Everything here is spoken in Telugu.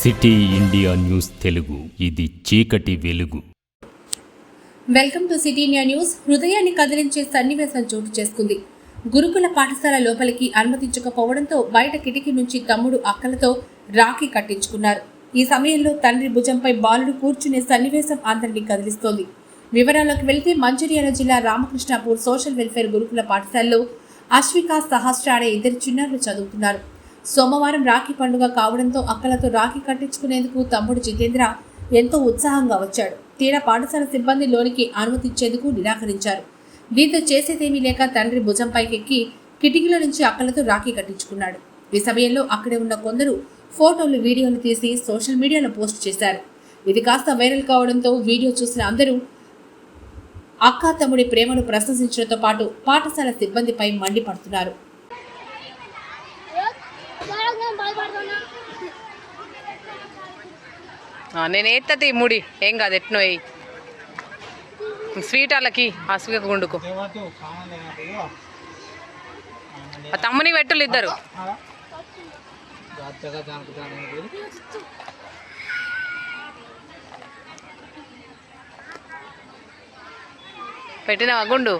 సిటీ ఇండియా న్యూస్ తెలుగు, ఇది చీకటి వెలుగు. Welcome to city India news. హృదయాన్ని కదిలించే సన్నివేశం చోటు చేసుకుంది. గురుకుల పాఠశాల లోపలికి అనుమతించకపోవడంతో బయట కిటికీ నుంచి తమ్ముడు అక్కలతో రాఖీ కట్టించుకున్నారు. ఈ సమయంలో తండ్రి భుజంపై బాలుడు కూర్చునే సన్నివేశం అందరినీ కదిలిస్తోంది. వివరాల్లోకి వెళ్తే మంచిర్యాల జిల్లా రామకృష్ణాపూర్ సోషల్ వెల్ఫేర్ గురుకుల పాఠశాలలో అశ్విక, సహస్ర అనే ఇద్దరు చిన్నారులు చదువుతున్నారు. సోమవారం రాఖీ పండుగ కావడంతో అక్కలతో రాఖీ కట్టించుకునేందుకు తమ్ముడు జితేంద్ర ఎంతో ఉత్సాహంగా వచ్చాడు. తీరా పాఠశాల సిబ్బంది లోనికి అనుమతించేందుకు నిరాకరించారు. దీంతో చేసేదేమీ లేక తండ్రి భుజంపైకెక్కి కిటికీల నుంచి అక్కలతో రాఖీ కట్టించుకున్నాడు. ఈ సమయంలో అక్కడే ఉన్న కొందరు ఫోటోలు, వీడియోలు తీసి సోషల్ మీడియాలో పోస్ట్ చేశారు. ఇది కాస్త వైరల్ కావడంతో వీడియో చూసిన అందరూ అక్క తమ్ముడి ప్రేమను ప్రశంసించడంతో పాటు పాఠశాల సిబ్బందిపై మండిపడుతున్నారు. నేను ఎత్తది ముడి ఏం కాదు, ఎట్నో వేయి స్వీట్ వాళ్ళకి ఆ స్వీట్ గుండుకు ఆ తమ్ముని పెట్టులు ఇద్దరు పెట్టినవా గుండు.